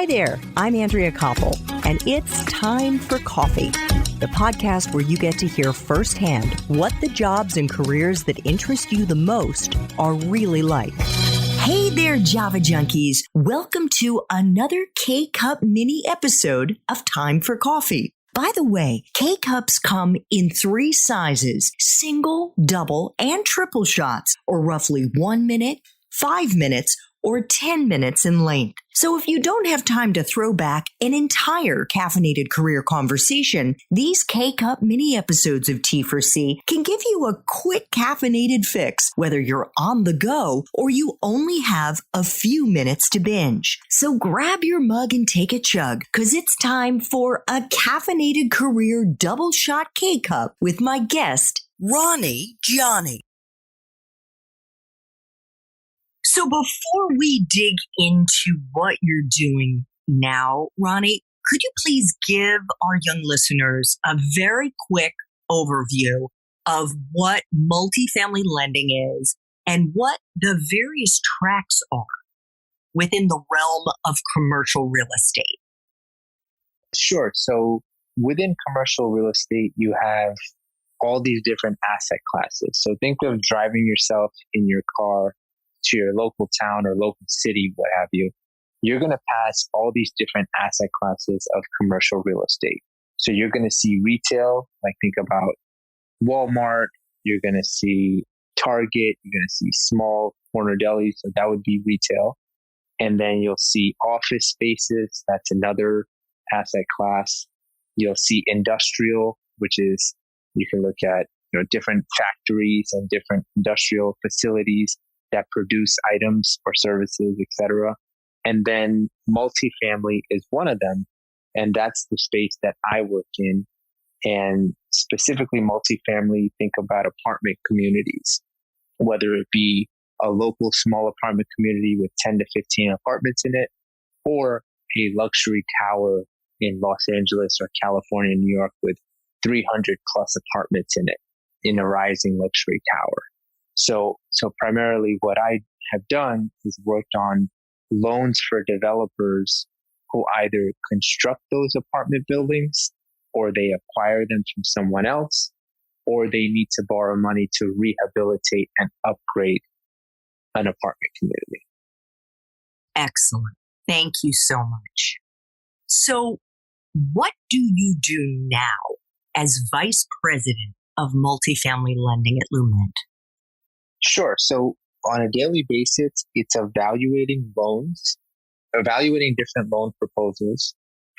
Hi there, I'm Andrea Koppel, and it's time for coffee, the podcast where you get to hear firsthand what the jobs and careers that interest you the most are really like. Hey there, Java junkies. Welcome to another K-Cup mini episode of Time for Coffee. By the way, K-Cups come in 3 sizes, single, double, and triple shots, or roughly 1 minute, 5 minutes, or 10 minutes in length. So if you don't have time to throw back an entire caffeinated career conversation, these K-Cup mini episodes of T4C can give you a quick caffeinated fix, whether you're on the go or you only have a few minutes to binge. So grab your mug and take a chug, because it's time for a caffeinated career double shot K-Cup with my guest, Ronnie Gyani. So before we dig into what you're doing now, Ronnie, could you please give our young listeners a very quick overview of what multifamily lending is and what the various tracks are within the realm of commercial real estate? Sure. So within commercial real estate, you have all these different asset classes. So think of driving yourself in your car to your local town or local city, what have you. You're going to pass all these different asset classes of commercial real estate. So you're going to see retail, like think about Walmart. You're going to see Target. You're going to see small corner delis. So that would be retail. And then you'll see office spaces. That's another asset class. You'll see industrial, which is, you can look at, different factories and different industrial facilities that produce items or services, etc. And then multifamily is one of them. And that's the space that I work in. And specifically multifamily, think about apartment communities, whether it be a local small apartment community with 10 to 15 apartments in it, or a luxury tower in Los Angeles or California, New York with 300 plus apartments in it, in a rising luxury tower. So primarily what I have done is worked on loans for developers who either construct those apartment buildings, or they acquire them from someone else, or they need to borrow money to rehabilitate and upgrade an apartment community. Excellent. Thank you so much. So what do you do now as Vice President of Multifamily Lending at Lument? Sure. So on a daily basis, it's evaluating different loan proposals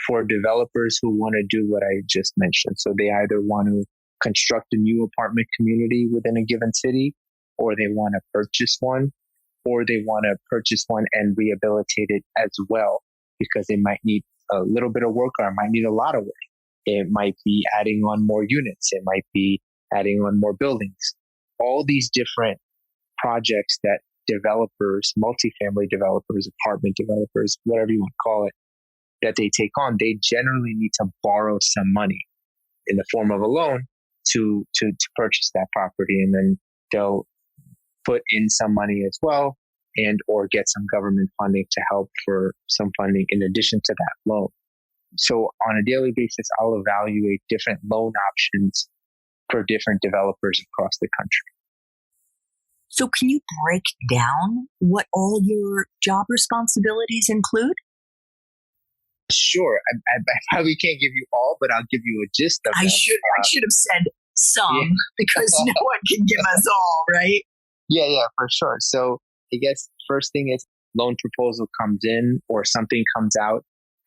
for developers who want to do what I just mentioned. So they either want to construct a new apartment community within a given city, or they want to purchase one, or they want to purchase one and rehabilitate it as well, because it might need a little bit of work or it might need a lot of work. It might be adding on more units. It might be adding on more buildings. All these different projects that developers, multifamily developers, apartment developers, whatever you want to call it, that they take on, they generally need to borrow some money in the form of a loan to purchase that property. And then they'll put in some money as well, and or get some government funding to help for some funding in addition to that loan. So on a daily basis, I'll evaluate different loan options for different developers across the country. So can you break down what all your job responsibilities include? Sure. I probably can't give you all, but I'll give you a gist of them. I should have said some, because no one can give us all, right? Yeah, for sure. So I guess first thing is loan proposal comes in or something comes out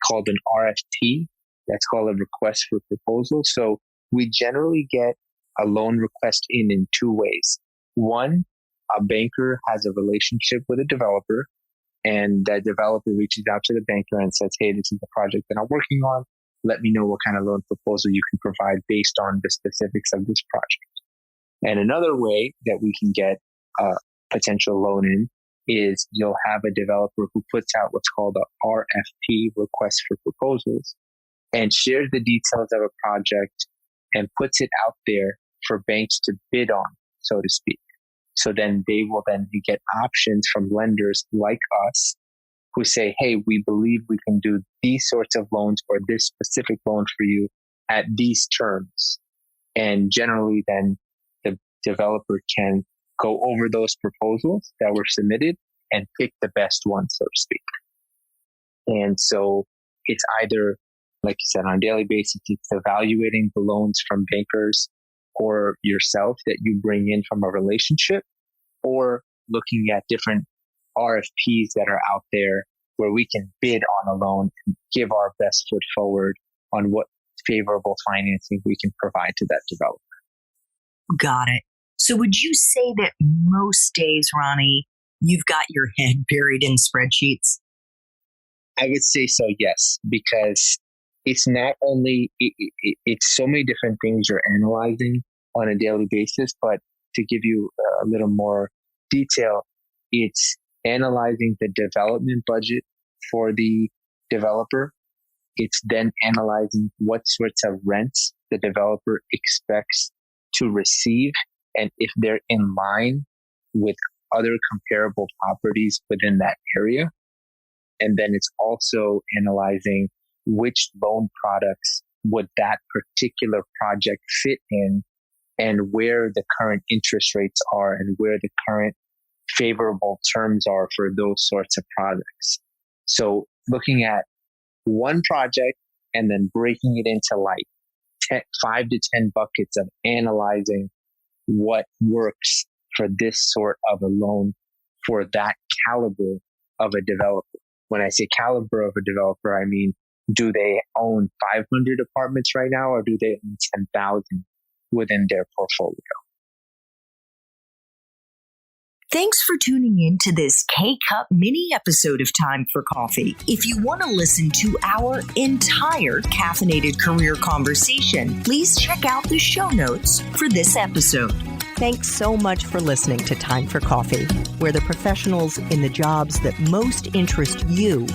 called an RFP. That's called a request for proposal. So we generally get a loan request in 2 ways. One, a banker has a relationship with a developer, and that developer reaches out to the banker and says, hey, this is the project that I'm working on. Let me know what kind of loan proposal you can provide based on the specifics of this project. And another way that we can get a potential loan in is you'll have a developer who puts out what's called a RFP, request for proposals, and shares the details of a project and puts it out there for banks to bid on, so to speak. So then they will then get options from lenders like us who say, hey, we believe we can do these sorts of loans or this specific loan for you at these terms. And generally then the developer can go over those proposals that were submitted and pick the best one, so to speak. And so it's either, like you said, on a daily basis, it's evaluating the loans from bankers or yourself that you bring in from a relationship, or looking at different RFPs that are out there where we can bid on a loan and give our best foot forward on what favorable financing we can provide to that developer. Got it. So would you say that most days, Ronnie, you've got your head buried in spreadsheets? I would say so, yes, because it's not only, it's so many different things you're analyzing on a daily basis, but to give you a little more detail, it's analyzing the development budget for the developer. It's then analyzing what sorts of rents the developer expects to receive and if they're in line with other comparable properties within that area. And then it's also analyzing which loan products would that particular project fit in and where the current interest rates are and where the current favorable terms are for those sorts of products. So looking at one project and then breaking it into like 5 to 10 buckets of analyzing what works for this sort of a loan for that caliber of a developer. When I say caliber of a developer, I mean, do they own 500 apartments right now, or do they own 10,000 within their portfolio? Thanks for tuning in to this K-Cup mini episode of Time for Coffee. If you want to listen to our entire caffeinated career conversation, please check out the show notes for this episode. Thanks so much for listening to Time for Coffee, where the professionals in the jobs that most interest you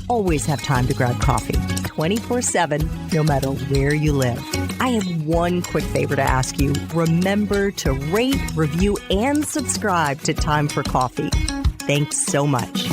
always have time to grab coffee 24/7, no matter where you live. I have one quick favor to ask you. Remember to rate, review, and subscribe to Time for Coffee. Thanks so much.